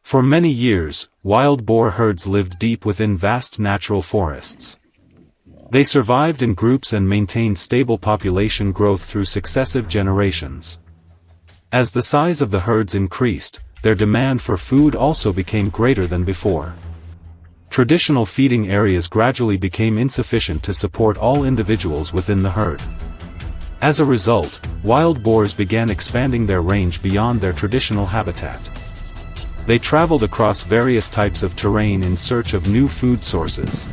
For many years, wild boar herds lived deep within vast natural forests. They survived in groups and maintained stable population growth through successive generations. As the size of the herds increased, their demand for food also became greater than before. Traditional feeding areas gradually became insufficient to support all individuals within the herd. As a result, wild boars began expanding their range beyond their traditional habitat. They traveled across various types of terrain in search of new food sources.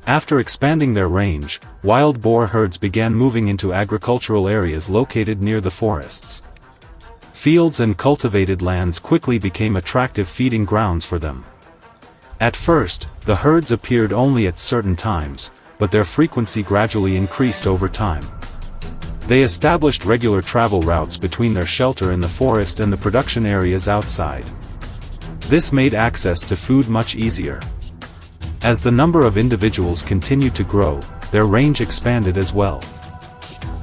After expanding their range, wild boar herds began moving into agricultural areas located near the forests. Fields and cultivated lands quickly became attractive feeding grounds for them. At first, the herds appeared only at certain times, but their frequency gradually increased over time. They established regular travel routes between their shelter in the forest and the production areas outside. This made access to food much easier. As the number of individuals continued to grow, their range expanded as well.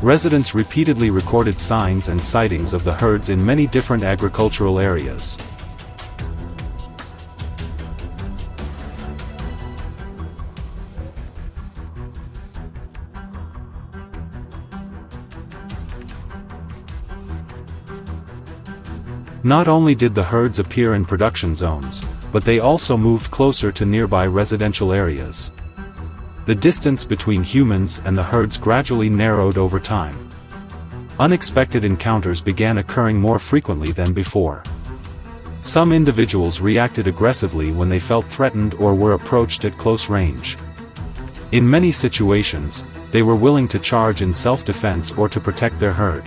Residents repeatedly recorded signs and sightings of the herds in many different agricultural areas. Not only did the herds appear in production zones, but they also moved closer to nearby residential areas. The distance between humans and the herds gradually narrowed over time. Unexpected encounters began occurring more frequently than before. Some individuals reacted aggressively when they felt threatened or were approached at close range. In many situations, they were willing to charge in self-defense or to protect their herd.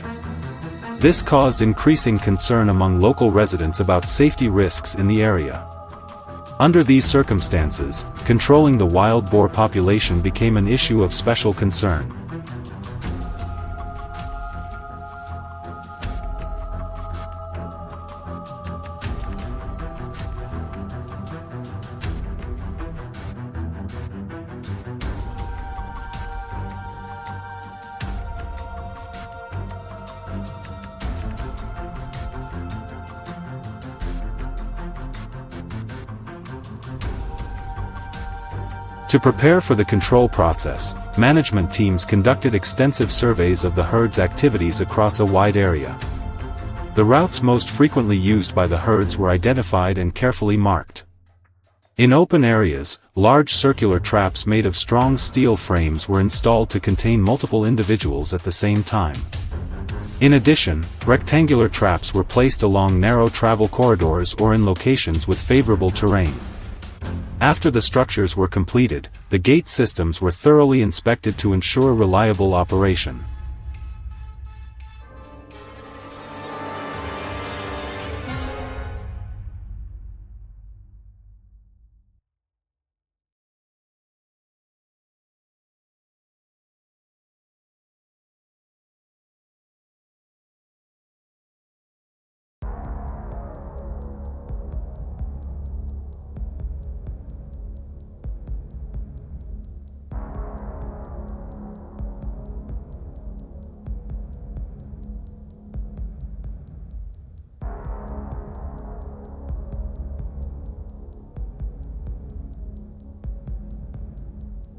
This caused increasing concern among local residents about safety risks in the area. Under these circumstances, controlling the wild boar population became an issue of special concern. To prepare for the control process, management teams conducted extensive surveys of the herd's activities across a wide area. The routes most frequently used by the herds were identified and carefully marked. In open areas, large circular traps made of strong steel frames were installed to contain multiple individuals at the same time. In addition, rectangular traps were placed along narrow travel corridors or in locations with favorable terrain. After the structures were completed, the gate systems were thoroughly inspected to ensure reliable operation.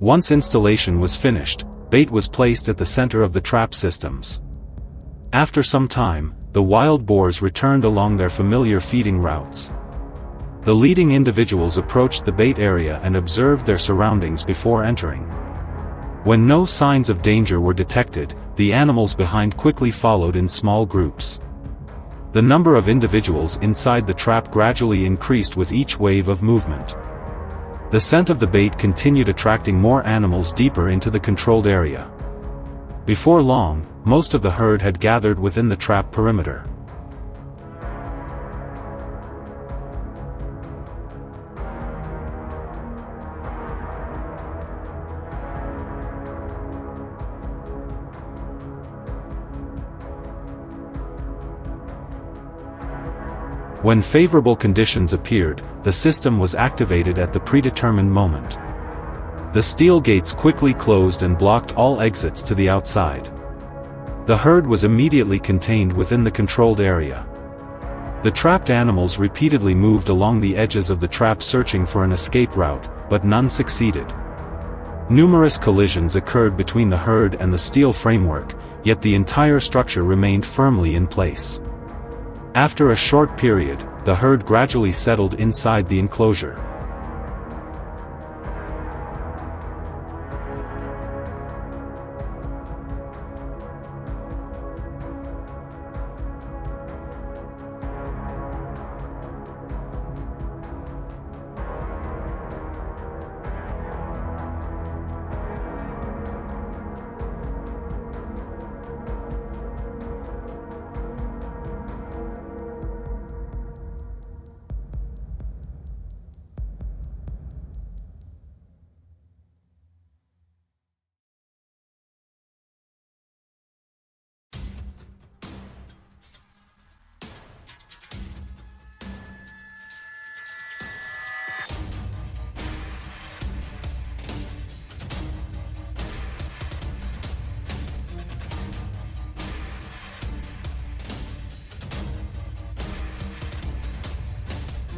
Once installation was finished, bait was placed at the center of the trap systems. After some time, the wild boars returned along their familiar feeding routes. The leading individuals approached the bait area and observed their surroundings before entering. When no signs of danger were detected, the animals behind quickly followed in small groups. The number of individuals inside the trap gradually increased with each wave of movement. The scent of the bait continued attracting more animals deeper into the controlled area. Before long, most of the herd had gathered within the trap perimeter. When favorable conditions appeared, the system was activated at the predetermined moment. The steel gates quickly closed and blocked all exits to the outside. The herd was immediately contained within the controlled area. The trapped animals repeatedly moved along the edges of the trap searching for an escape route, but none succeeded. Numerous collisions occurred between the herd and the steel framework, yet the entire structure remained firmly in place. After a short period, the herd gradually settled inside the enclosure.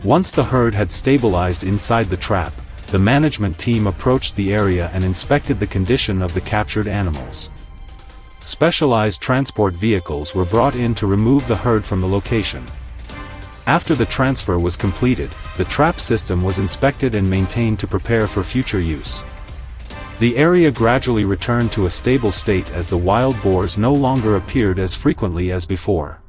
Once the herd had stabilized inside the trap, the management team approached the area and inspected the condition of the captured animals. Specialized transport vehicles were brought in to remove the herd from the location. After the transfer was completed, the trap system was inspected and maintained to prepare for future use. The area gradually returned to a stable state as the wild boars no longer appeared as frequently as before.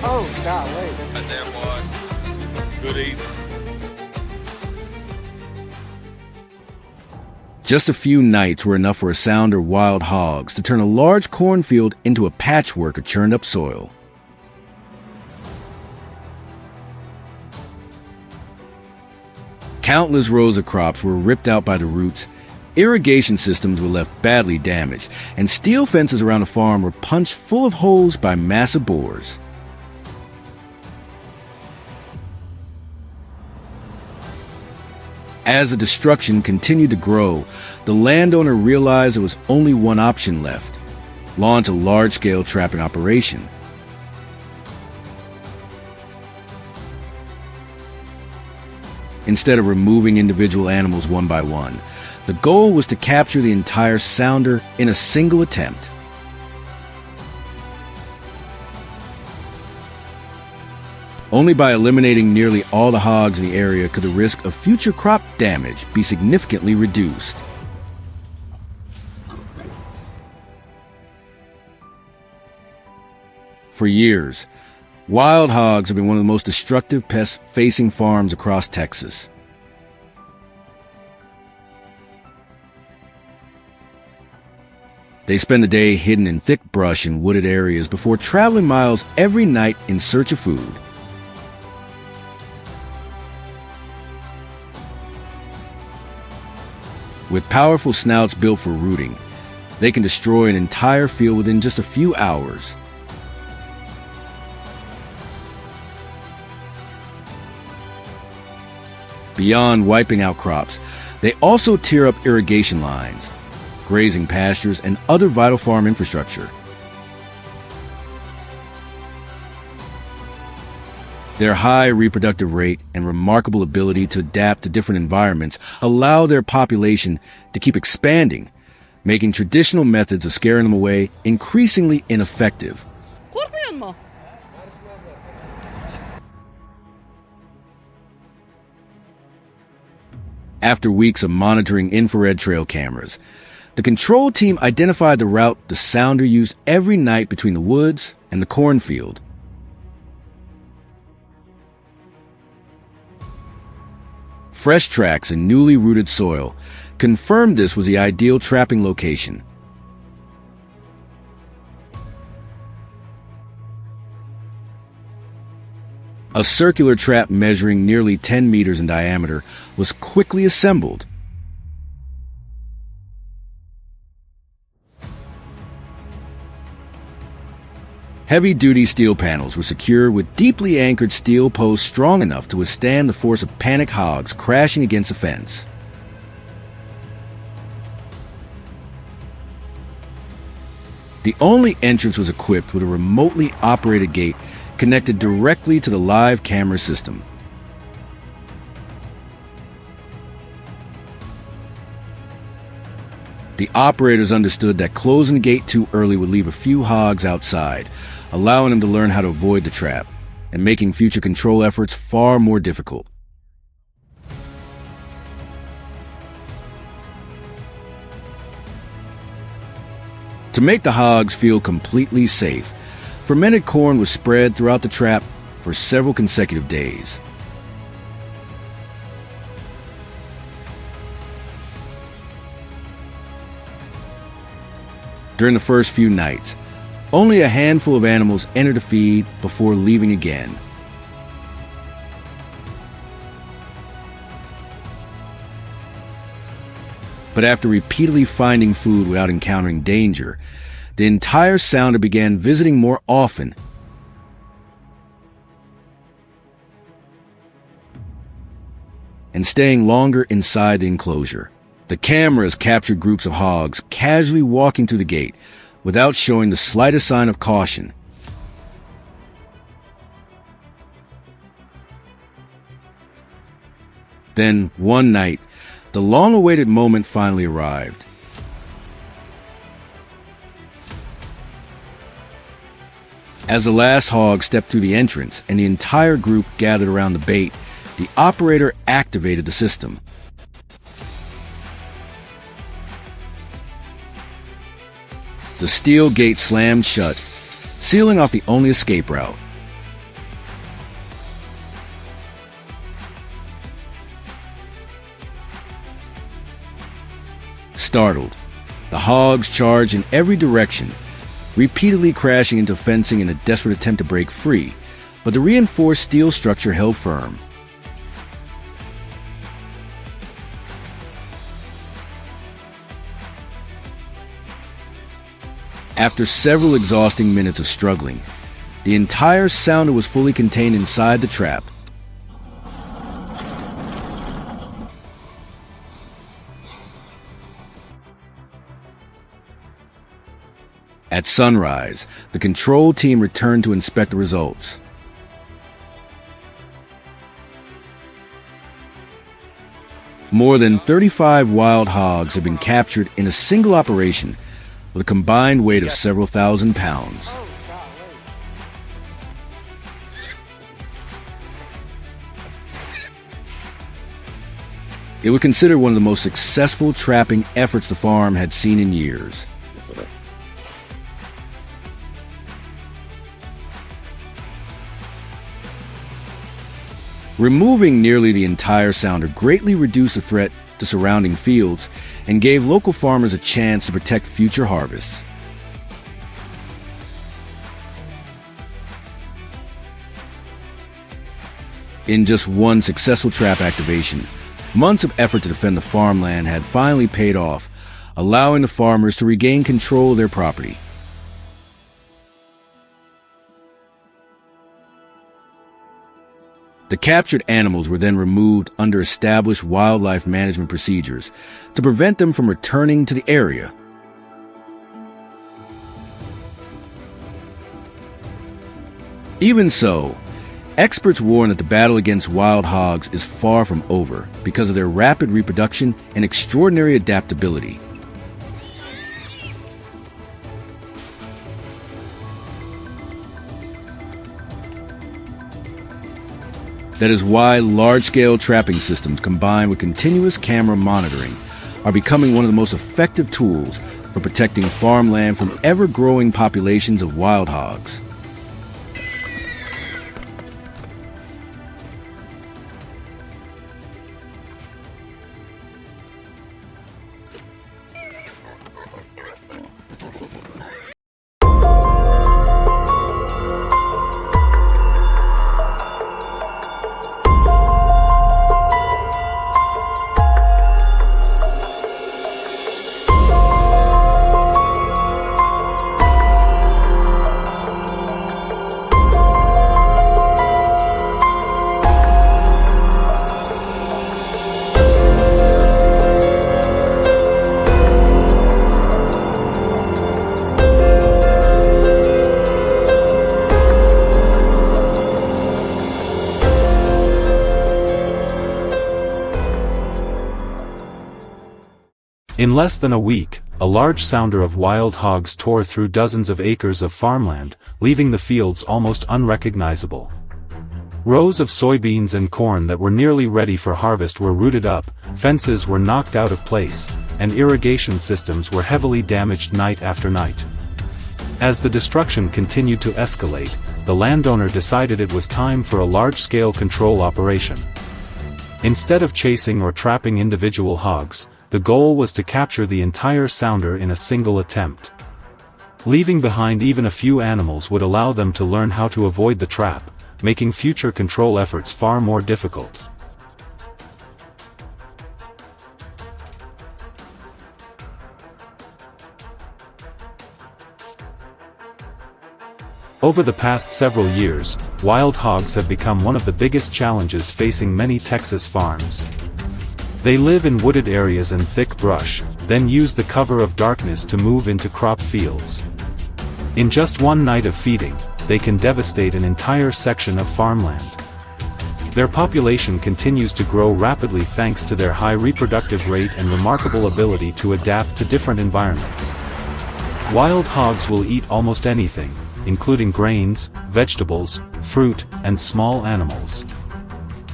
Oh, golly. Right there, boy. Good eating. Just a few nights were enough for a sounder wild hogs to turn a large cornfield into a patchwork of churned up soil. Countless rows of crops were ripped out by the roots, irrigation systems were left badly damaged, and steel fences around the farm were punched full of holes by massive boars. As the destruction continued to grow, the landowner realized there was only one option left: launch a large-scale trapping operation. Instead of removing individual animals one by one, the goal was to capture the entire sounder in a single attempt. Only by eliminating nearly all the hogs in the area could the risk of future crop damage be significantly reduced. For years, wild hogs have been one of the most destructive pests facing farms across Texas. They spend the day hidden in thick brush and wooded areas before traveling miles every night in search of food. With powerful snouts built for rooting, they can destroy an entire field within just a few hours. Beyond wiping out crops, they also tear up irrigation lines, grazing pastures, and other vital farm infrastructure. Their high reproductive rate and remarkable ability to adapt to different environments allow their population to keep expanding, making traditional methods of scaring them away increasingly ineffective. After weeks of monitoring infrared trail cameras, the control team identified the route the sounder used every night between the woods and the cornfield. fresh tracks and newly rooted soil confirmed this was the ideal trapping location. A circular trap measuring nearly 10 meters in diameter was quickly assembled. Heavy-duty steel panels were secured with deeply anchored steel posts strong enough to withstand the force of panicked hogs crashing against the fence. The only entrance was equipped with a remotely operated gate connected directly to the live camera system. The operators understood that closing the gate too early would leave a few hogs outside, allowing them to learn how to avoid the trap, and making future control efforts far more difficult. To make the hogs feel completely safe, fermented corn was spread throughout the trap for several consecutive days. During the first few nights, only a handful of animals entered the feed before leaving again. But after repeatedly finding food without encountering danger, the entire sounder began visiting more often and staying longer inside the enclosure. The cameras captured groups of hogs casually walking through the gate without showing the slightest sign of caution. Then, one night, the long-awaited moment finally arrived. As the last hog stepped through the entrance and the entire group gathered around the bait, the operator activated the system. The steel gate slammed shut, sealing off the only escape route. Startled, the hogs charged in every direction, repeatedly crashing into fencing in a desperate attempt to break free, but the reinforced steel structure held firm. After several exhausting minutes of struggling, the entire sounder was fully contained inside the trap. At sunrise, the control team returned to inspect the results. More than 35 wild hogs have been captured in a single operation with a combined weight of several thousand pounds. It was considered one of the most successful trapping efforts the farm had seen in years. Removing nearly the entire sounder greatly reduced the threat to surrounding fields and gave local farmers a chance to protect future harvests. In just one successful trap activation, months of effort to defend the farmland had finally paid off, allowing the farmers to regain control of their property. The captured animals were then removed under established wildlife management procedures to prevent them from returning to the area. Even so, experts warn that the battle against wild hogs is far from over because of their rapid reproduction and extraordinary adaptability. That is why large-scale trapping systems combined with continuous camera monitoring are becoming one of the most effective tools for protecting farmland from ever-growing populations of wild hogs. In less than a week, a large sounder of wild hogs tore through dozens of acres of farmland, leaving the fields almost unrecognizable. Rows of soybeans and corn that were nearly ready for harvest were rooted up, fences were knocked out of place, and irrigation systems were heavily damaged night after night. As the destruction continued to escalate, the landowner decided it was time for a large-scale control operation. Instead of chasing or trapping individual hogs, the goal was to capture the entire sounder in a single attempt. Leaving behind even a few animals would allow them to learn how to avoid the trap, making future control efforts far more difficult. Over the past several years, wild hogs have become one of the biggest challenges facing many Texas farms. They live in wooded areas and thick brush, then use the cover of darkness to move into crop fields. In just one night of feeding, they can devastate an entire section of farmland. Their population continues to grow rapidly thanks to their high reproductive rate and remarkable ability to adapt to different environments. Wild hogs will eat almost anything, including grains, vegetables, fruit, and small animals.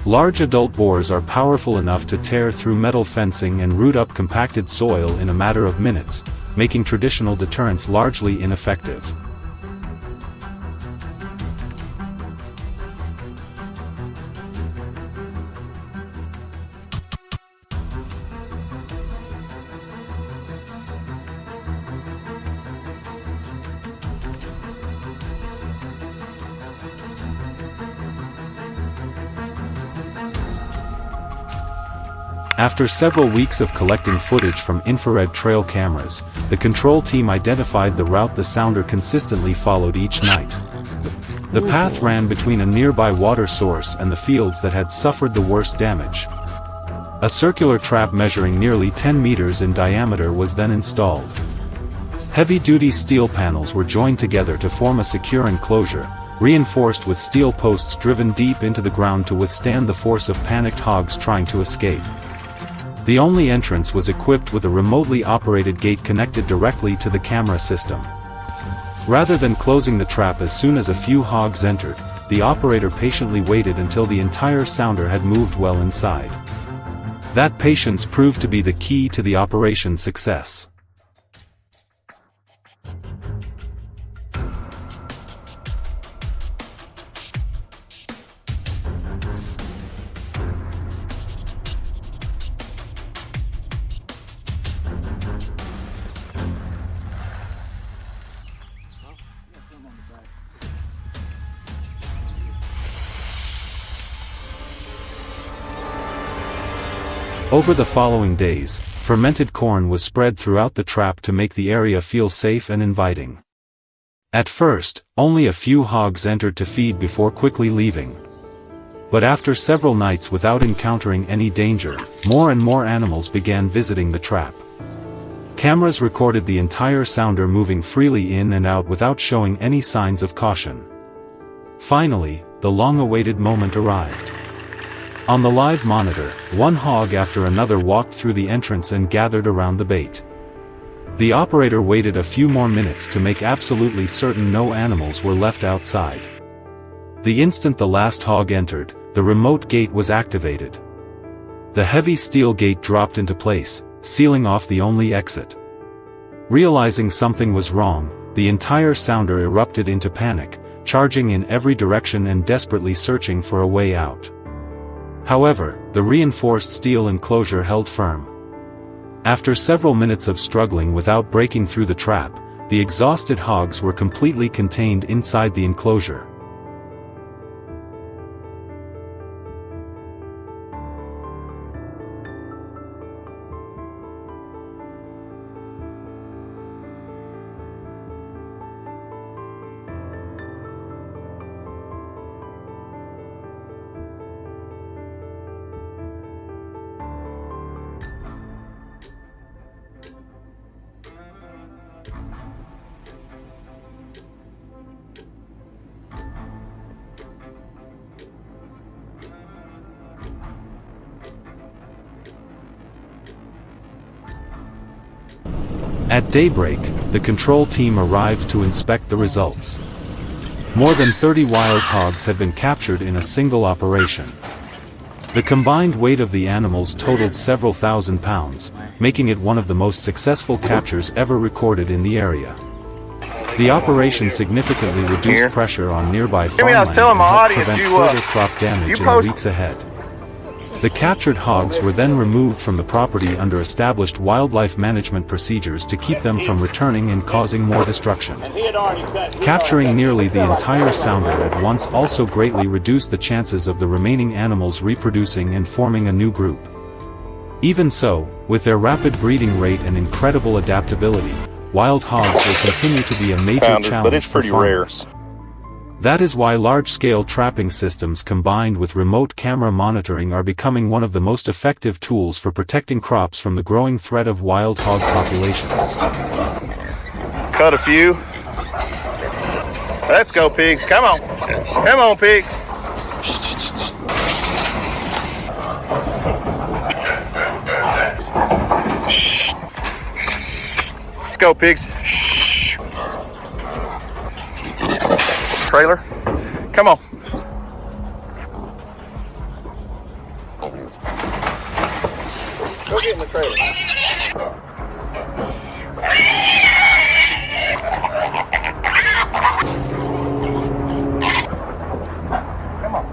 Large adult boars are powerful enough to tear through metal fencing and root up compacted soil in a matter of minutes, making traditional deterrents largely ineffective. After several weeks of collecting footage from infrared trail cameras, the control team identified the route the sounder consistently followed each night. The path ran between a nearby water source and the fields that had suffered the worst damage. A circular trap measuring nearly 10 meters in diameter was then installed. Heavy-duty steel panels were joined together to form a secure enclosure, reinforced with steel posts driven deep into the ground to withstand the force of panicked hogs trying to escape. The only entrance was equipped with a remotely operated gate connected directly to the camera system. Rather than closing the trap as soon as a few hogs entered, the operator patiently waited until the entire sounder had moved well inside. That patience proved to be the key to the operation's success. Over the following days, fermented corn was spread throughout the trap to make the area feel safe and inviting. At first, only a few hogs entered to feed before quickly leaving. But after several nights without encountering any danger, more and more animals began visiting the trap. Cameras recorded the entire sounder moving freely in and out without showing any signs of caution. Finally, the long-awaited moment arrived. On the live monitor, one hog after another walked through the entrance and gathered around the bait. The operator waited a few more minutes to make absolutely certain no animals were left outside. The instant the last hog entered, the remote gate was activated. The heavy steel gate dropped into place, sealing off the only exit. Realizing something was wrong, the entire sounder erupted into panic, charging in every direction and desperately searching for a way out. However, the reinforced steel enclosure held firm. After several minutes of struggling without breaking through the trap, the exhausted hogs were completely contained inside the enclosure. At daybreak, the control team arrived to inspect the results. More than 30 wild hogs had been captured in a single operation. The combined weight of the animals totaled several thousand pounds, making it one of the most successful captures ever recorded in the area. The operation significantly reduced pressure on nearby farmland and helped prevent further crop damage in the weeks ahead. The captured hogs were then removed from the property under established wildlife management procedures to keep them from returning and causing more destruction. Capturing nearly the entire sounder at once also greatly reduced the chances of the remaining animals reproducing and forming a new group. Even so, with their rapid breeding rate and incredible adaptability, wild hogs will continue to be a major challenge for farmers. That is why large-scale trapping systems combined with remote camera monitoring are becoming one of the most effective tools for protecting crops from the growing threat of wild hog populations. Cut a few. Let's go, pigs. Come on. Come on, pigs. Let's go, pigs. Trailer. Come on. Go get in the trailer. Come on.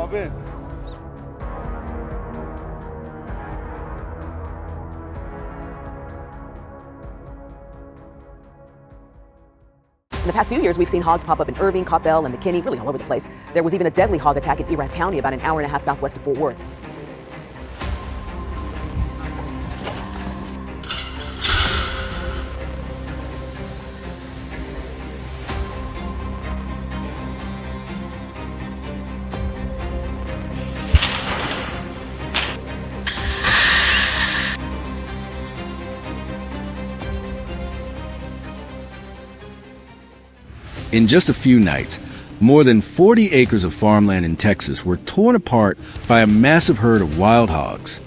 In. In the past few years, we've seen hogs pop up in Irving, Coppell, and McKinney, really all over the place. There was even a deadly hog attack in Erath County about an hour and a half southwest of Fort Worth. In just a few nights, more than 40 acres of farmland in Texas were torn apart by a massive herd of wild hogs.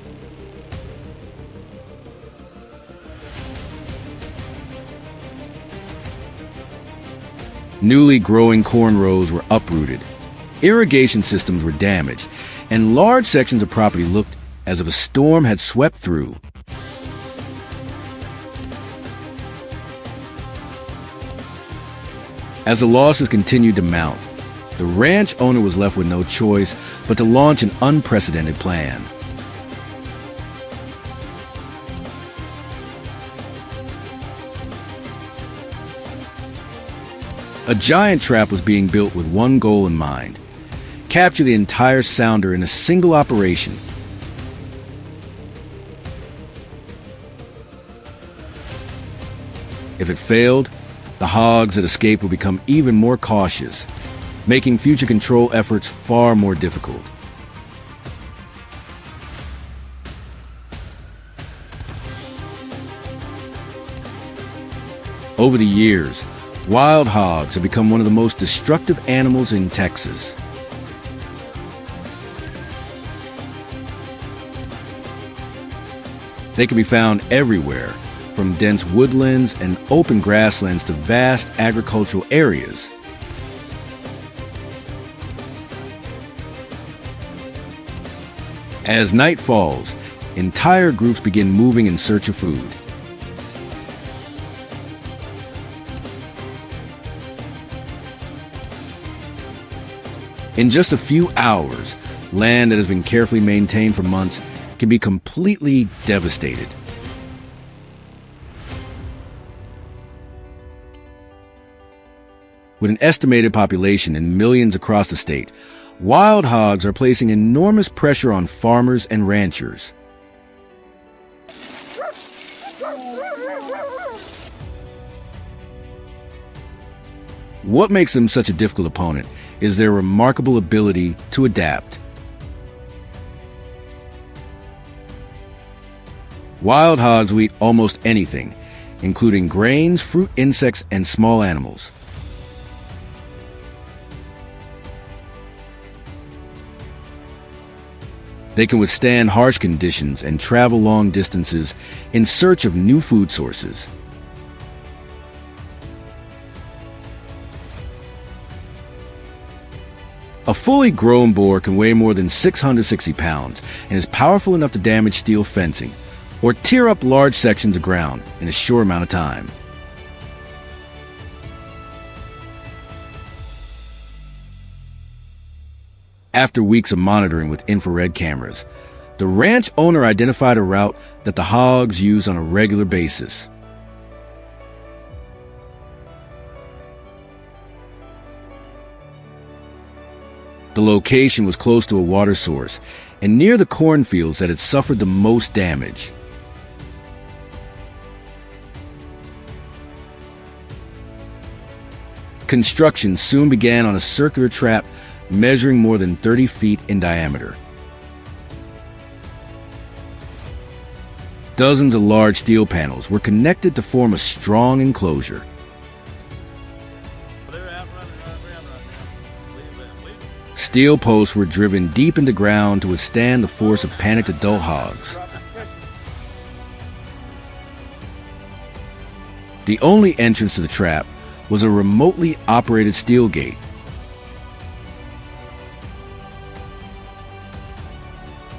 Newly growing corn rows were uprooted, irrigation systems were damaged, and large sections of property looked as if a storm had swept through. As the losses continued to mount, the ranch owner was left with no choice but to launch an unprecedented plan. A giant trap was being built with one goal in mind: capture the entire sounder in a single operation. If it failed, the hogs that escaped would become even more cautious, making future control efforts far more difficult. Over the years, wild hogs have become one of the most destructive animals in Texas. They can be found everywhere, from dense woodlands and open grasslands to vast agricultural areas. As night falls, entire groups begin moving in search of food. In just a few hours, land that has been carefully maintained for months can be completely devastated. With an estimated population in millions across the state, Wild hogs are placing enormous pressure on farmers and ranchers. What makes them such a difficult opponent is their remarkable ability to adapt. Wild hogs will eat almost anything, including grains, fruit, insects, and small animals. They can withstand harsh conditions and travel long distances in search of new food sources. A fully grown boar can weigh more than 660 pounds and is powerful enough to damage steel fencing or tear up large sections of ground in a short amount of time. After weeks of monitoring with infrared cameras, the ranch owner identified a route that the hogs use on a regular basis. The location was close to a water source and near the cornfields that had suffered the most damage. Construction soon began on a circular trap measuring more than 30 feet in diameter. Dozens of large steel panels were connected to form a strong enclosure. Steel posts were driven deep into ground to withstand the force of panicked adult hogs. The only entrance to the trap was a remotely operated steel gate.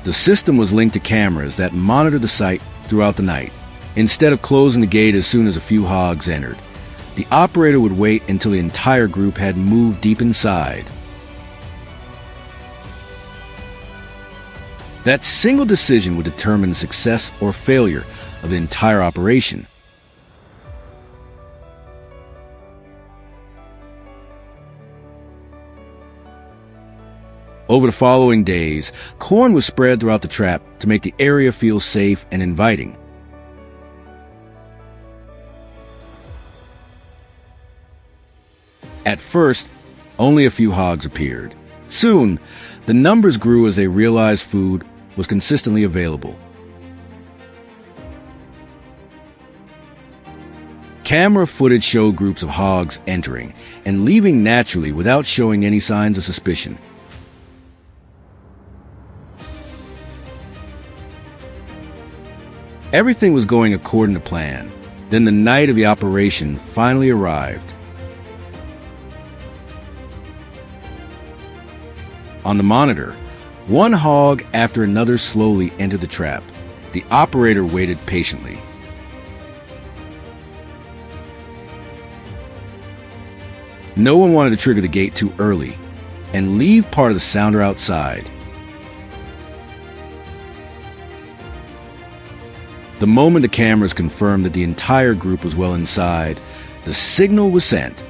The system was linked to cameras that monitored the site throughout the night. Instead of closing the gate as soon as a few hogs entered, the operator would wait until the entire group had moved deep inside. That single decision would determine the success or failure of the entire operation. Over the following days, corn was spread throughout the trap to make the area feel safe and inviting. At first, only a few hogs appeared. Soon, the numbers grew as they realized food was consistently available. Camera footage showed groups of hogs entering and leaving naturally without showing any signs of suspicion. Everything was going according to plan. Then the night of the operation finally arrived. On the monitor, one hog after another slowly entered the trap. The operator waited patiently. No one wanted to trigger the gate too early and leave part of the sounder outside. The moment the cameras confirmed that the entire group was well inside, the signal was sent.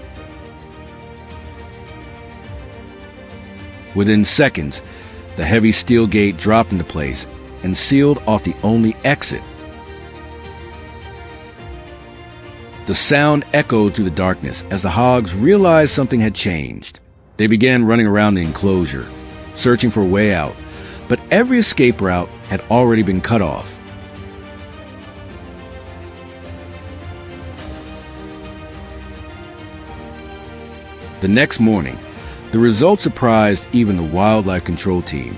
Within seconds, the heavy steel gate dropped into place and sealed off the only exit. The sound echoed through the darkness as the hogs realized something had changed. They began running around the enclosure, searching for a way out, but every escape route had already been cut off. The next morning, the results surprised even the wildlife control team.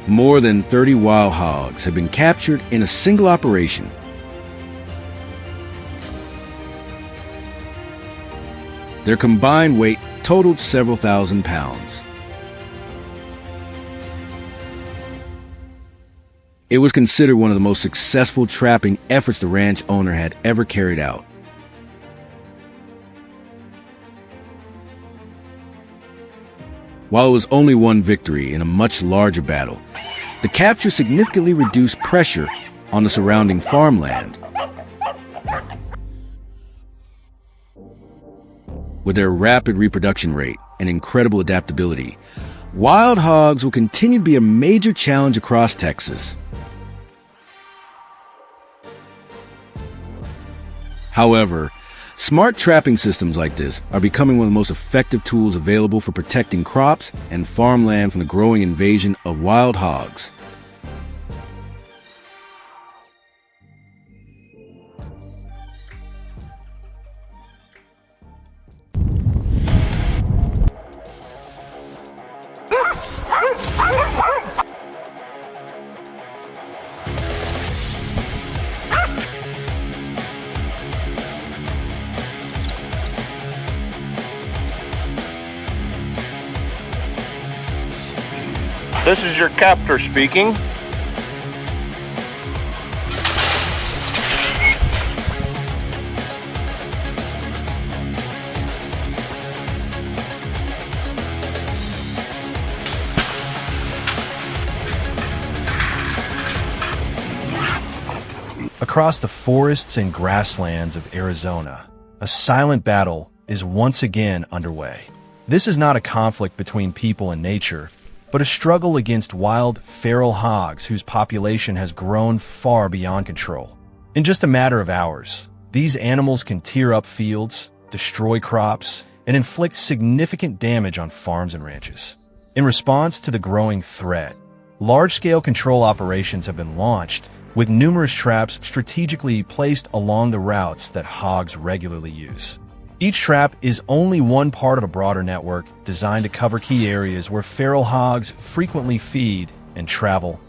More than 30 wild hogs had been captured in a single operation. Their combined weight totaled several thousand pounds. It was considered one of the most successful trapping efforts the ranch owner had ever carried out. While it was only one victory in a much larger battle, the capture significantly reduced pressure on the surrounding farmland. With their rapid reproduction rate and incredible adaptability, wild hogs will continue to be a major challenge across Texas. However, smart trapping systems like this are becoming one of the most effective tools available for protecting crops and farmland from the growing invasion of wild hogs. This is your captor speaking. Across the forests and grasslands of Arizona, a silent battle is once again underway. This is not a conflict between people and nature, but a struggle against wild, feral hogs whose population has grown far beyond control. In just a matter of hours, these animals can tear up fields, destroy crops, and inflict significant damage on farms and ranches. In response to the growing threat, large-scale control operations have been launched, with numerous traps strategically placed along the routes that hogs regularly use. Each trap is only one part of a broader network designed to cover key areas where feral hogs frequently feed and travel.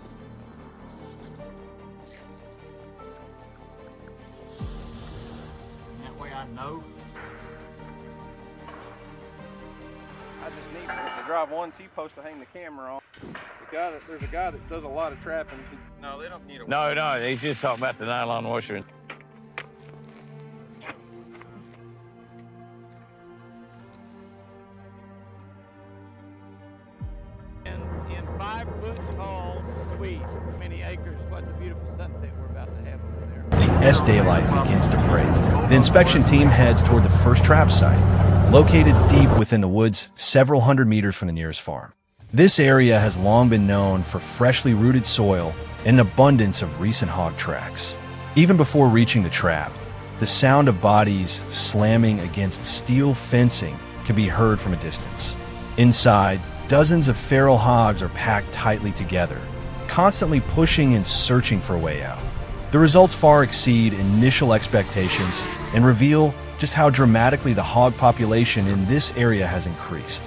That way I know. I just need to drive one T-post to hang the camera on. There's a guy that does a lot of trapping. No, they don't need a No, he's just talking about the nylon washer. In 5-foot-tall weeds. Many acres. What's a beautiful sunset we're about to have over there. The S-daylight begins to break. The inspection team heads toward the first trap site, located deep within the woods several hundred meters from the nearest farm. This area has long been known for freshly rooted soil and an abundance of recent hog tracks. Even before reaching the trap, the sound of bodies slamming against steel fencing can be heard from a distance. Inside, dozens of feral hogs are packed tightly together, constantly pushing and searching for a way out. The results far exceed initial expectations and reveal just how dramatically the hog population in this area has increased.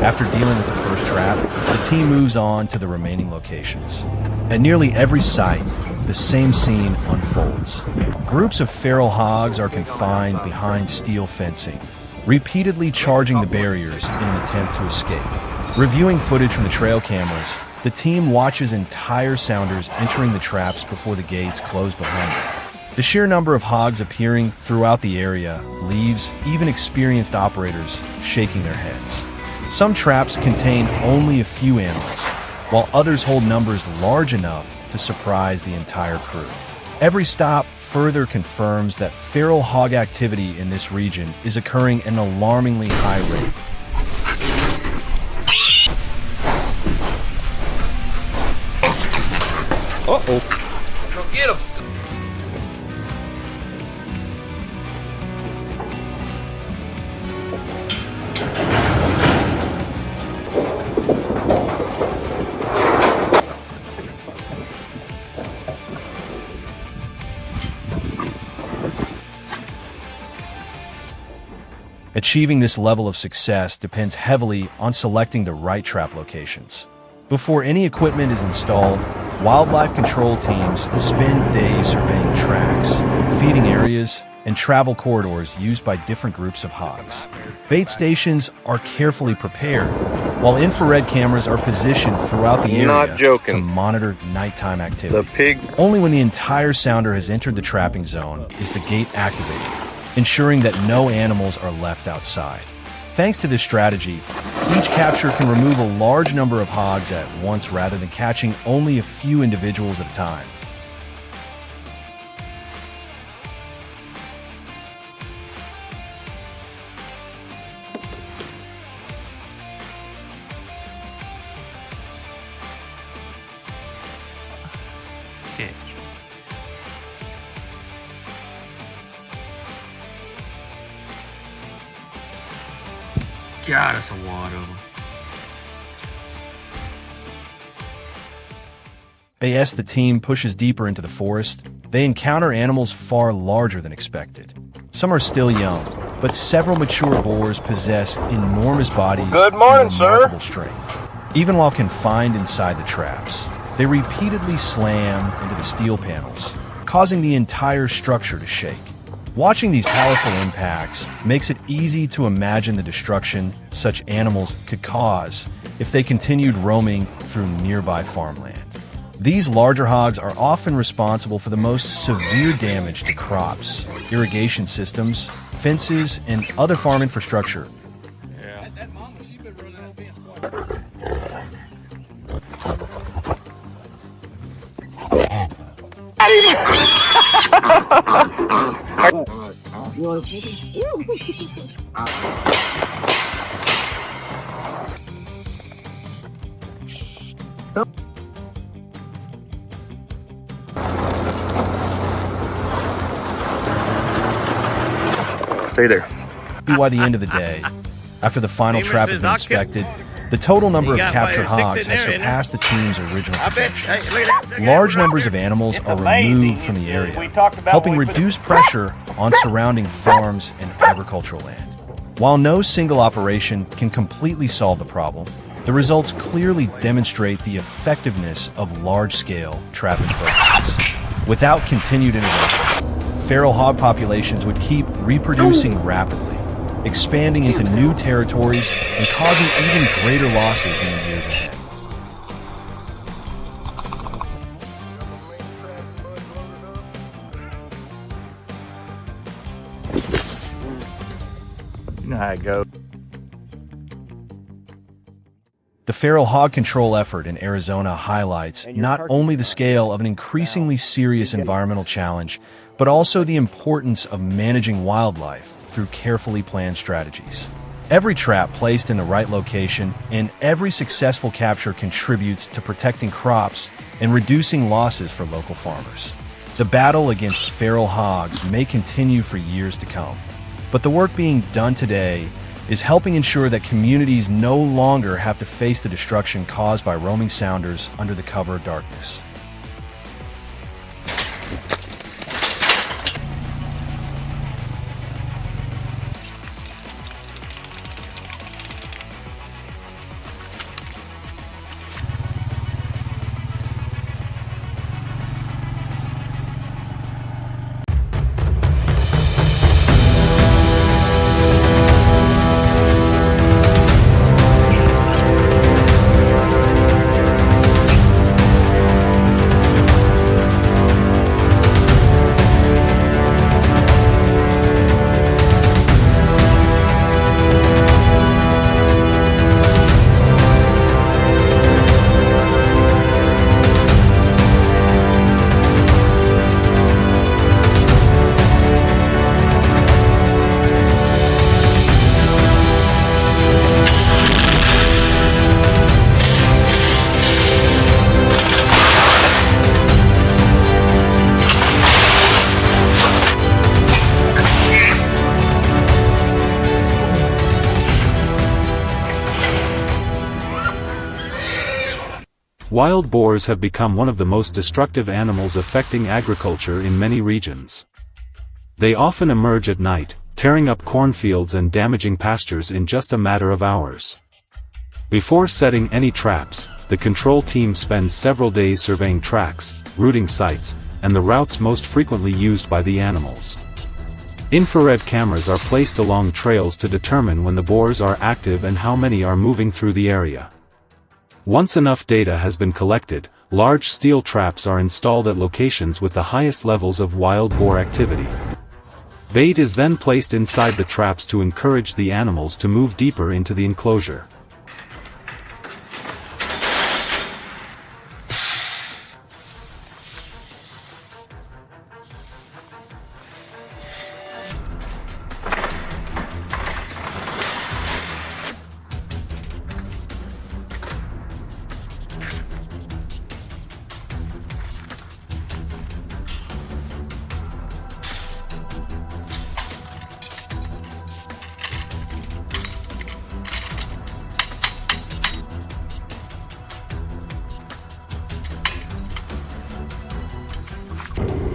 After dealing with the first trap, the team moves on to the remaining locations. At nearly every site, the same scene unfolds. Groups of feral hogs are confined behind steel fencing, repeatedly charging the barriers in an attempt to escape. Reviewing footage from the trail cameras, the team watches entire sounders entering the traps before the gates close behind them. The sheer number of hogs appearing throughout the area leaves even experienced operators shaking their heads. Some traps contain only a few animals, while others hold numbers large enough to surprise the entire crew. Every stop further confirms that feral hog activity in this region is occurring at an alarmingly high rate. Uh-oh. Go get him. Achieving this level of success depends heavily on selecting the right trap locations. Before any equipment is installed, wildlife control teams spend days surveying tracks, feeding areas, and travel corridors used by different groups of hogs. Bait stations are carefully prepared, while infrared cameras are positioned throughout the area Not joking. to monitor nighttime activity. The pig. Only when the entire sounder has entered the trapping zone is the gate activated, ensuring that no animals are left outside. Thanks to this strategy, each capture can remove a large number of hogs at once rather than catching only a few individuals at a time. God, that's a wad of them. As the team pushes deeper into the forest, they encounter animals far larger than expected. Some are still young, but several mature boars possess enormous bodies Good morning, and sir. remarkable strength. Even while confined inside the traps, they repeatedly slam into the steel panels, causing the entire structure to shake. Watching these powerful impacts makes it easy to imagine the destruction such animals could cause if they continued roaming through nearby farmland. These larger hogs are often responsible for the most severe damage to crops, irrigation systems, fences, and other farm infrastructure. That mama, she been running that fence. Stay there. By the end of the day, after the final trap has been inspected, the total number of captured hogs has surpassed the team's original projections. Large numbers of animals are removed from the area, helping reduce pressure on surrounding farms and agricultural land. While no single operation can completely solve the problem, the results clearly demonstrate the effectiveness of large-scale trapping programs. Without continued intervention, feral hog populations would keep reproducing rapidly, expanding into new territories and causing even greater losses in the years ahead. You know how it goes. The feral hog control effort in Arizona highlights not only the scale of an increasingly serious environmental challenge, but also the importance of managing wildlife through carefully planned strategies. Every trap placed in the right location and every successful capture contributes to protecting crops and reducing losses for local farmers. The battle against feral hogs may continue for years to come, but the work being done today is helping ensure that communities no longer have to face the destruction caused by roaming sounders under the cover of darkness. Wild boars have become one of the most destructive animals affecting agriculture in many regions. They often emerge at night, tearing up cornfields and damaging pastures in just a matter of hours. Before setting any traps, the control team spends several days surveying tracks, routing sites, and the routes most frequently used by the animals. Infrared cameras are placed along trails to determine when the boars are active and how many are moving through the area. Once enough data has been collected, large steel traps are installed at locations with the highest levels of wild boar activity. Bait is then placed inside the traps to encourage the animals to move deeper into the enclosure.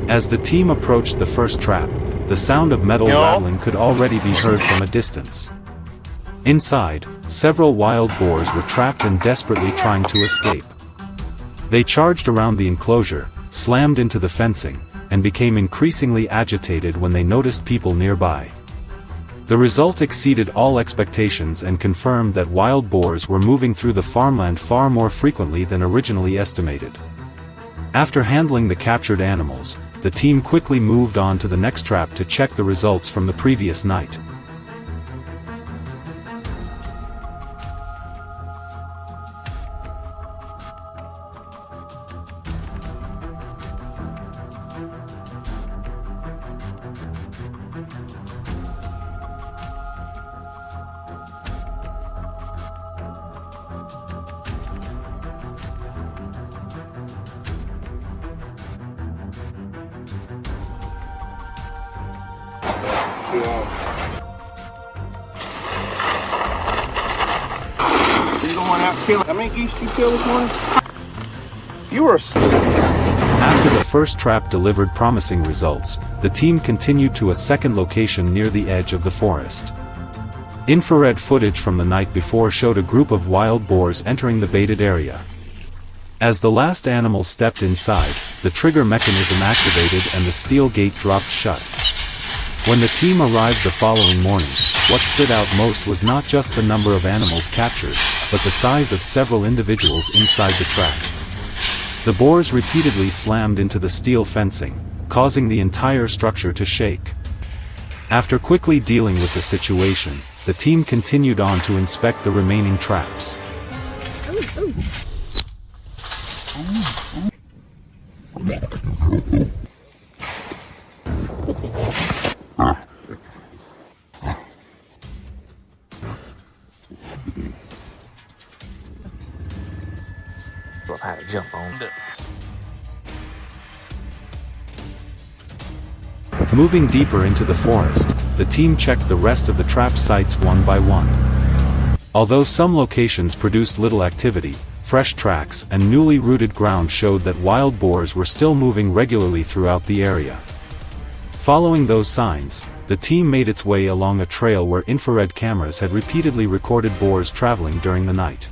As the team approached the first trap, the sound of metal rattling could already be heard from a distance. Inside, several wild boars were trapped and desperately trying to escape. They charged around the enclosure, slammed into the fencing, and became increasingly agitated when they noticed people nearby. The result exceeded all expectations and confirmed that wild boars were moving through the farmland far more frequently than originally estimated. After handling the captured animals, the team quickly moved on to the next trap to check the results from the previous night. You're going out killing. How many geese did you kill this morning? You were asleep. After the first trap delivered promising results, the team continued to a second location near the edge of the forest. Infrared footage from the night before showed a group of wild boars entering the baited area. As the last animal stepped inside, the trigger mechanism activated and the steel gate dropped shut. When the team arrived the following morning, what stood out most was not just the number of animals captured, but the size of several individuals inside the trap. The boars repeatedly slammed into the steel fencing, causing the entire structure to shake. After quickly dealing with the situation, the team continued on to inspect the remaining traps. I've had to jump on it. Moving deeper into the forest, the team checked the rest of the trap sites one by one. Although some locations produced little activity, fresh tracks and newly rooted ground showed that wild boars were still moving regularly throughout the area. Following those signs, the team made its way along a trail where infrared cameras had repeatedly recorded boars traveling during the night.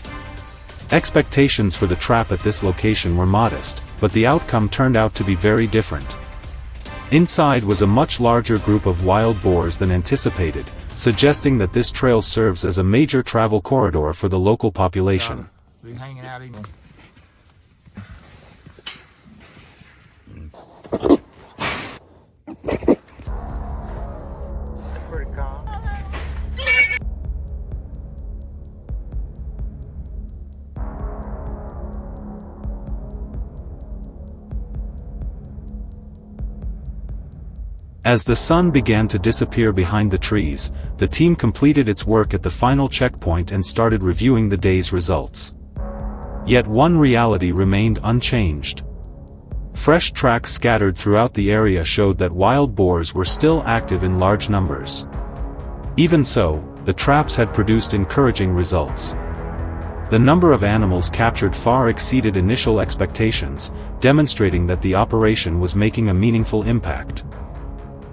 Expectations for the trap at this location were modest, but the outcome turned out to be very different. Inside was a much larger group of wild boars than anticipated, suggesting that this trail serves as a major travel corridor for the local population. Be hanging out even. Pretty calm. As the sun began to disappear behind the trees, the team completed its work at the final checkpoint and started reviewing the day's results. Yet one reality remained unchanged. Fresh tracks scattered throughout the area showed that wild boars were still active in large numbers. Even so, the traps had produced encouraging results. The number of animals captured far exceeded initial expectations, demonstrating that the operation was making a meaningful impact.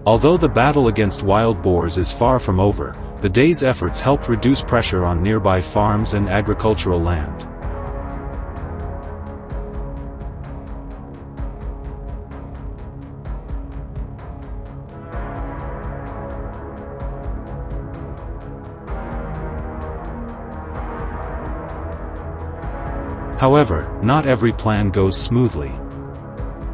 Although the battle against wild boars is far from over, the day's efforts helped reduce pressure on nearby farms and agricultural land. However, not every plan goes smoothly.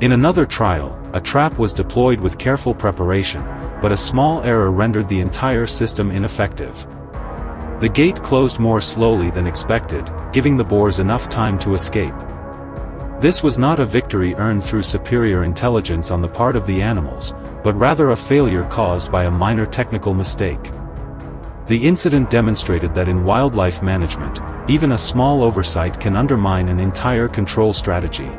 In another trial, a trap was deployed with careful preparation, but a small error rendered the entire system ineffective. The gate closed more slowly than expected, giving the boars enough time to escape. This was not a victory earned through superior intelligence on the part of the animals, but rather a failure caused by a minor technical mistake. The incident demonstrated that in wildlife management, even a small oversight can undermine an entire control strategy.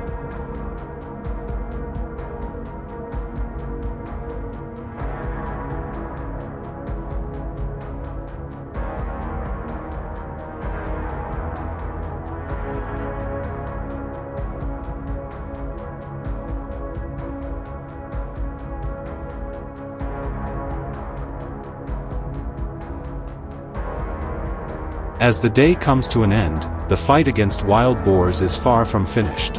As the day comes to an end, the fight against wild boars is far from finished.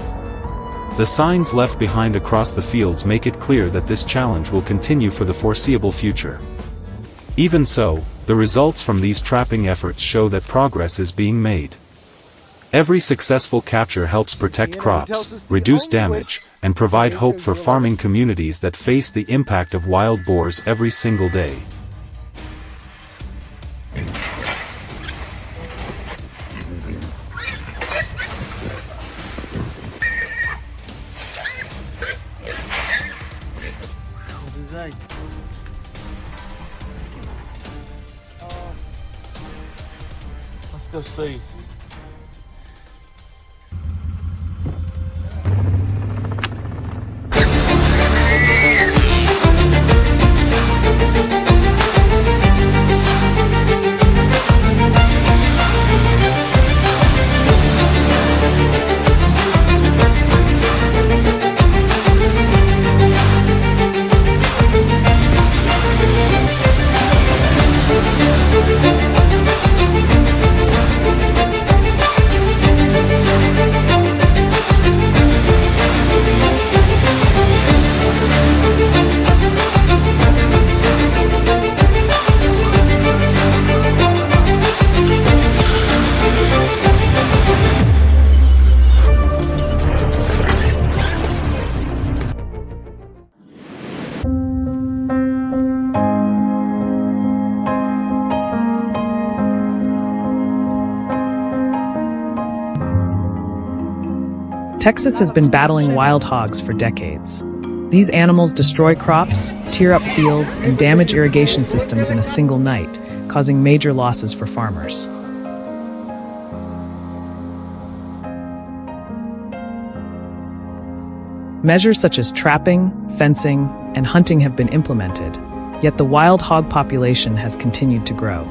The signs left behind across the fields make it clear that this challenge will continue for the foreseeable future. Even so, the results from these trapping efforts show that progress is being made. Every successful capture helps protect crops, reduce damage, and provide hope for farming communities that face the impact of wild boars every single day. Let's go see. Texas has been battling wild hogs for decades. These animals destroy crops, tear up fields, and damage irrigation systems in a single night, causing major losses for farmers. Measures such as trapping, fencing, and hunting have been implemented, yet the wild hog population has continued to grow.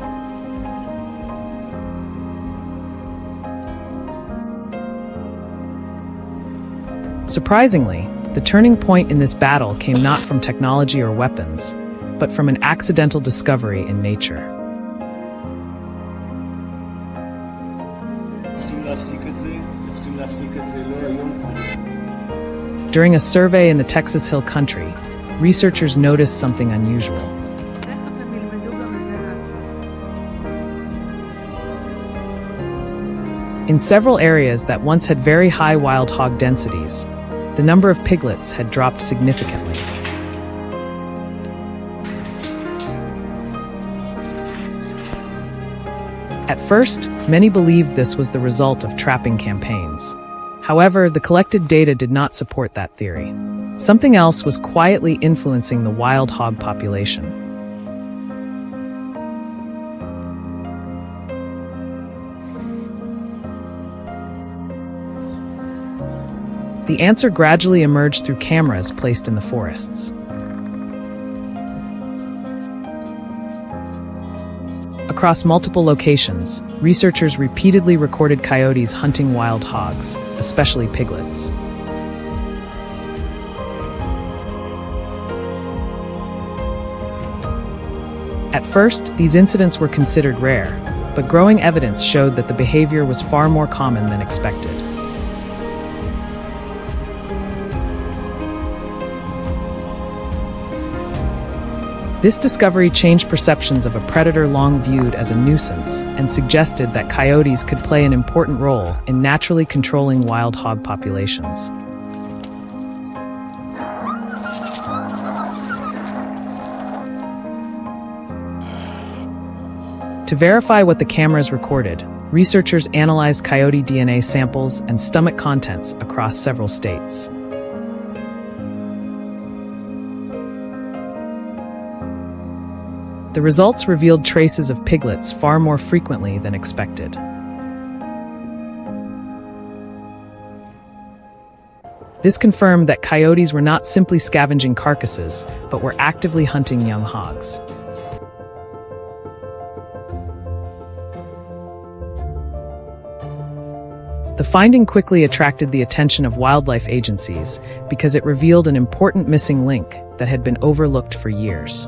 Surprisingly, the turning point in this battle came not from technology or weapons, but from an accidental discovery in nature. During a survey in the Texas Hill Country, researchers noticed something unusual. In several areas that once had very high wild hog densities, the number of piglets had dropped significantly. At first, many believed this was the result of trapping campaigns. However, the collected data did not support that theory. Something else was quietly influencing the wild hog population. The answer gradually emerged through cameras placed in the forests. Across multiple locations, researchers repeatedly recorded coyotes hunting wild hogs, especially piglets. At first, these incidents were considered rare, but growing evidence showed that the behavior was far more common than expected. This discovery changed perceptions of a predator long viewed as a nuisance and suggested that coyotes could play an important role in naturally controlling wild hog populations. To verify what the cameras recorded, researchers analyzed coyote DNA samples and stomach contents across several states. The results revealed traces of piglets far more frequently than expected. This confirmed that coyotes were not simply scavenging carcasses, but were actively hunting young hogs. The finding quickly attracted the attention of wildlife agencies because it revealed an important missing link that had been overlooked for years.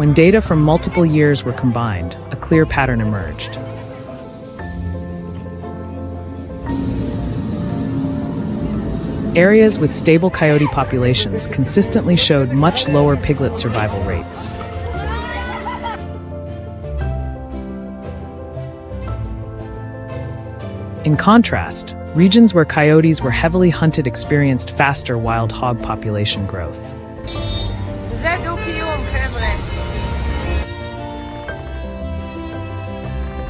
When data from multiple years were combined, a clear pattern emerged. Areas with stable coyote populations consistently showed much lower piglet survival rates. In contrast, regions where coyotes were heavily hunted experienced faster wild hog population growth.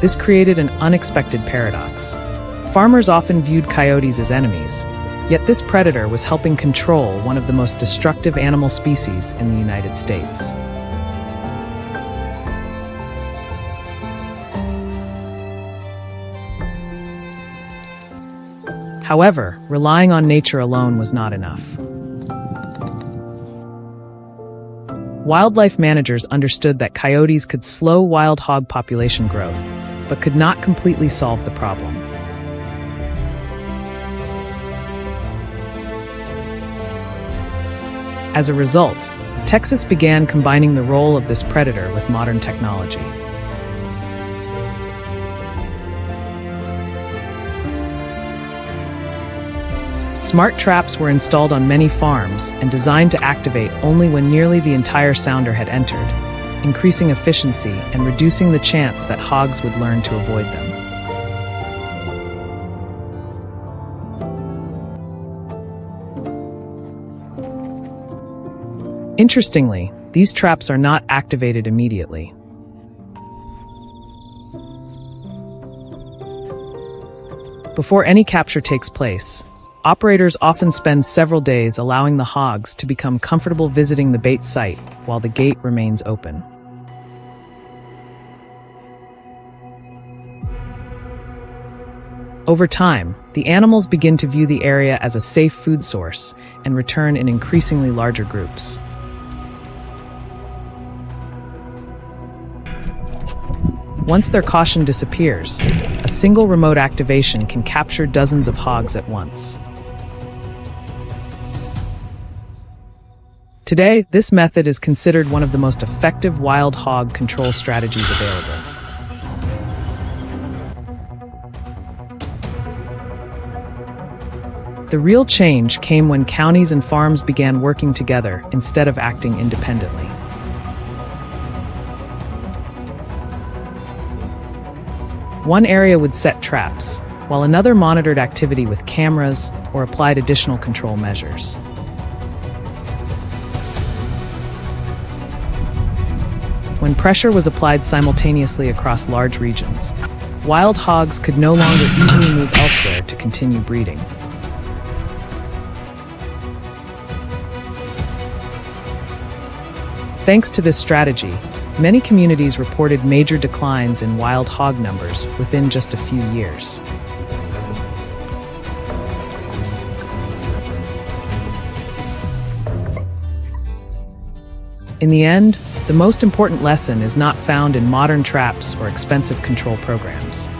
This created an unexpected paradox. Farmers often viewed coyotes as enemies, yet this predator was helping control one of the most destructive animal species in the United States. However, relying on nature alone was not enough. Wildlife managers understood that coyotes could slow wild hog population growth, but could not completely solve the problem. As a result, Texas began combining the role of this predator with modern technology. Smart traps were installed on many farms and designed to activate only when nearly the entire sounder had entered, increasing efficiency and reducing the chance that hogs would learn to avoid them. Interestingly, these traps are not activated immediately. Before any capture takes place, operators often spend several days allowing the hogs to become comfortable visiting the bait site while the gate remains open. Over time, the animals begin to view the area as a safe food source and return in increasingly larger groups. Once their caution disappears, a single remote activation can capture dozens of hogs at once. Today, this method is considered one of the most effective wild hog control strategies available. The real change came when counties and farms began working together instead of acting independently. One area would set traps, while another monitored activity with cameras or applied additional control measures. When pressure was applied simultaneously across large regions, wild hogs could no longer easily move elsewhere to continue breeding. Thanks to this strategy, many communities reported major declines in wild hog numbers within just a few years. In the end, the most important lesson is not found in modern traps or expensive control programs.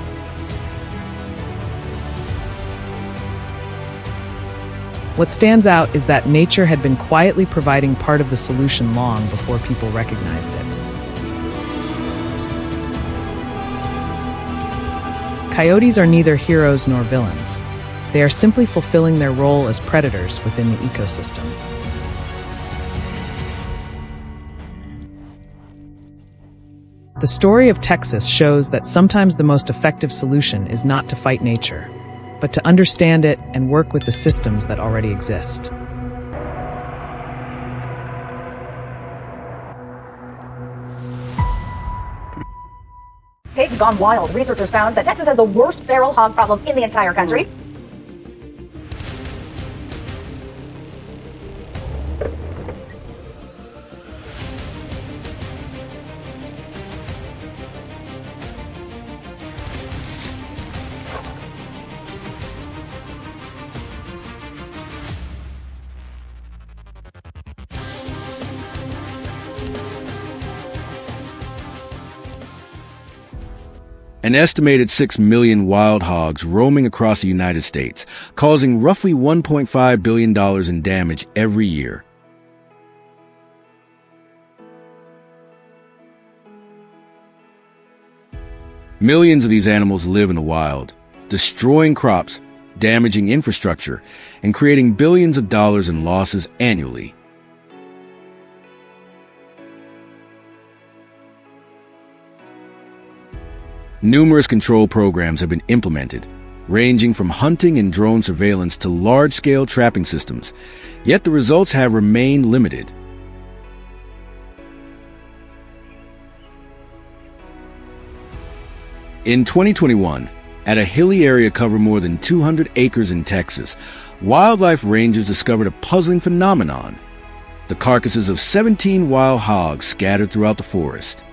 What stands out is that nature had been quietly providing part of the solution long before people recognized it. Coyotes are neither heroes nor villains. They are simply fulfilling their role as predators within the ecosystem. The story of Texas shows that sometimes the most effective solution is not to fight nature, but to understand it and work with the systems that already exist. Pigs gone wild. Researchers found that Texas has the worst feral hog problem in the entire country. An estimated 6 million wild hogs roaming across the United States, causing roughly $1.5 billion in damage every year. Millions of these animals live in the wild, destroying crops, damaging infrastructure, and creating billions of dollars in losses annually. Numerous control programs have been implemented, ranging from hunting and drone surveillance to large-scale trapping systems, yet the results have remained limited. In 2021, at a hilly area covering more than 200 acres in Texas, wildlife rangers discovered a puzzling phenomenon: the carcasses of 17 wild hogs scattered throughout the forest.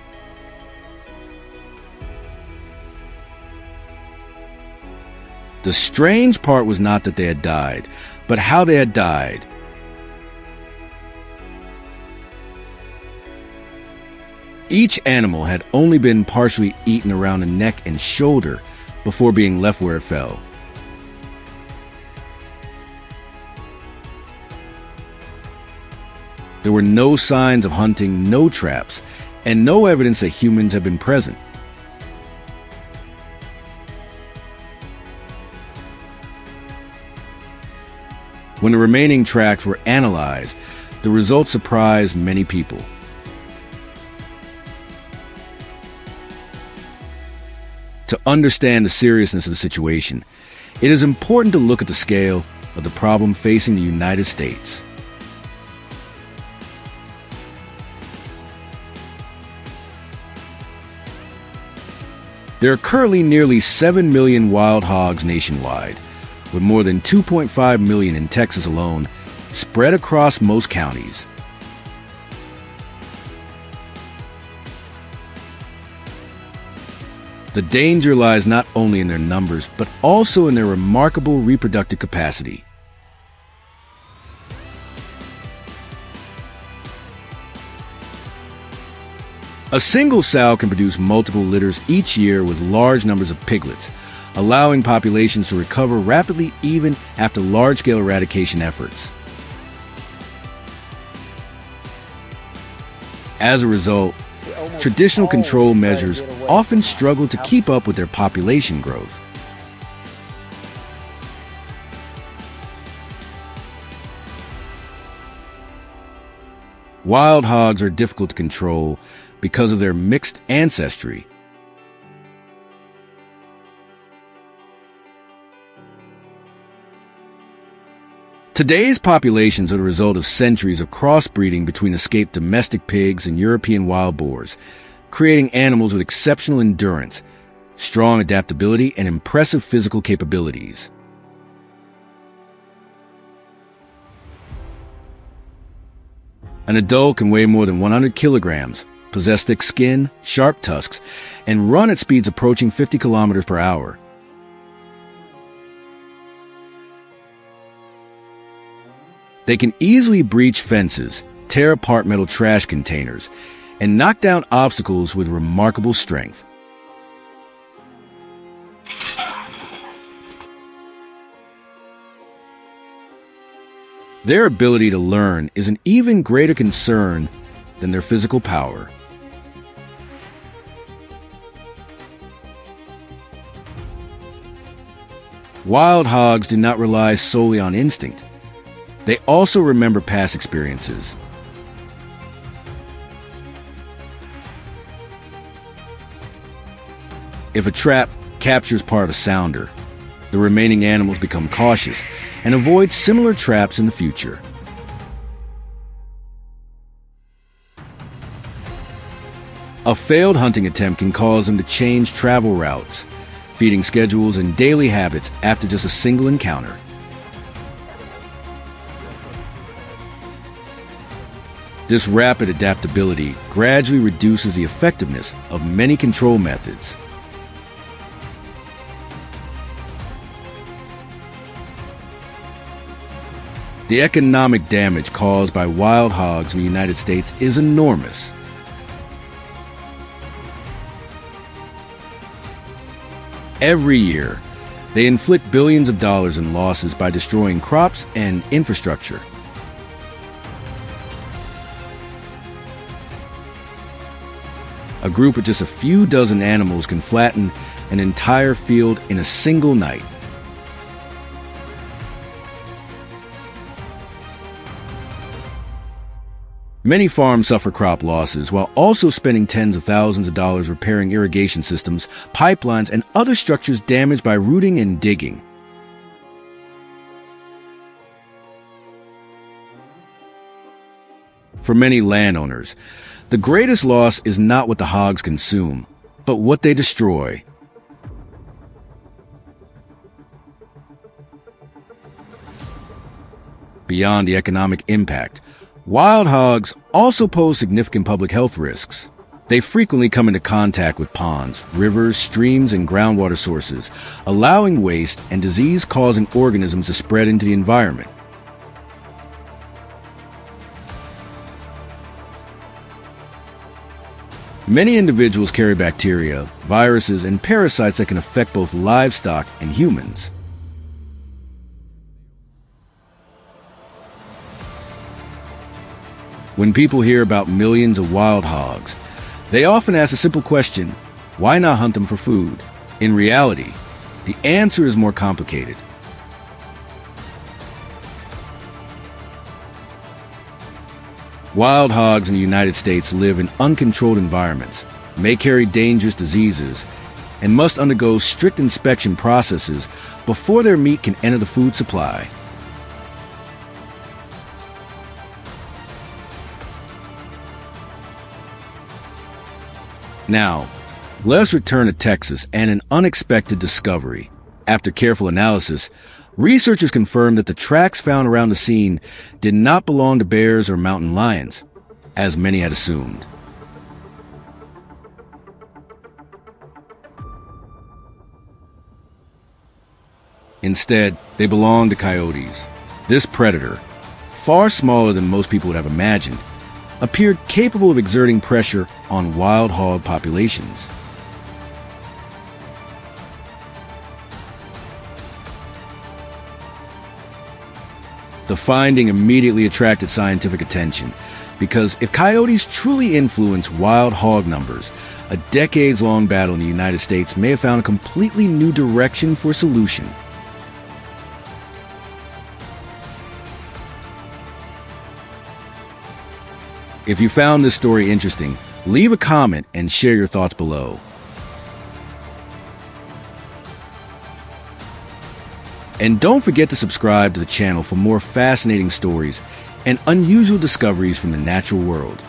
The strange part was not that they had died, but how they had died. Each animal had only been partially eaten around the neck and shoulder before being left where it fell. There were no signs of hunting, no traps, and no evidence that humans had been present. When the remaining tracks were analyzed, the results surprised many people. To understand the seriousness of the situation, it is important to look at the scale of the problem facing the United States. There are currently nearly 7 million wild hogs nationwide, with more than 2.5 million in Texas alone, spread across most counties. The danger lies not only in their numbers, but also in their remarkable reproductive capacity. A single sow can produce multiple litters each year with large numbers of piglets, allowing populations to recover rapidly even after large-scale eradication efforts. As a result, traditional control measures often struggle to keep up with their population growth. Wild hogs are difficult to control because of their mixed ancestry. Today's populations are the result of centuries of crossbreeding between escaped domestic pigs and European wild boars, creating animals with exceptional endurance, strong adaptability, and impressive physical capabilities. An adult can weigh more than 100 kilograms, possess thick skin, sharp tusks, and run at speeds approaching 50 kilometers per hour. They can easily breach fences, tear apart metal trash containers, and knock down obstacles with remarkable strength. Their ability to learn is an even greater concern than their physical power. Wild hogs do not rely solely on instinct. They also remember past experiences. If a trap captures part of a sounder, the remaining animals become cautious and avoid similar traps in the future. A failed hunting attempt can cause them to change travel routes, feeding schedules, and daily habits after just a single encounter. This rapid adaptability gradually reduces the effectiveness of many control methods. The economic damage caused by wild hogs in the United States is enormous. Every year, they inflict billions of dollars in losses by destroying crops and infrastructure. A group of just a few dozen animals can flatten an entire field in a single night. Many farms suffer crop losses while also spending tens of thousands of dollars repairing irrigation systems, pipelines, and other structures damaged by rooting and digging. For many landowners, the greatest loss is not what the hogs consume, but what they destroy. Beyond the economic impact, wild hogs also pose significant public health risks. They frequently come into contact with ponds, rivers, streams, and groundwater sources, allowing waste and disease-causing organisms to spread into the environment. Many individuals carry bacteria, viruses, and parasites that can affect both livestock and humans. When people hear about millions of wild hogs, they often ask a simple question: why not hunt them for food? In reality, the answer is more complicated. Wild hogs in the United States live in uncontrolled environments, may carry dangerous diseases, and must undergo strict inspection processes before their meat can enter the food supply. Now, let us return to Texas and an unexpected discovery. After careful analysis, researchers confirmed that the tracks found around the scene did not belong to bears or mountain lions, as many had assumed. Instead, they belonged to coyotes. This predator, far smaller than most people would have imagined, appeared capable of exerting pressure on wild hog populations. The finding immediately attracted scientific attention, because if coyotes truly influence wild hog numbers, a decades-long battle in the United States may have found a completely new direction for solution. If you found this story interesting, leave a comment and share your thoughts below. And don't forget to subscribe to the channel for more fascinating stories and unusual discoveries from the natural world.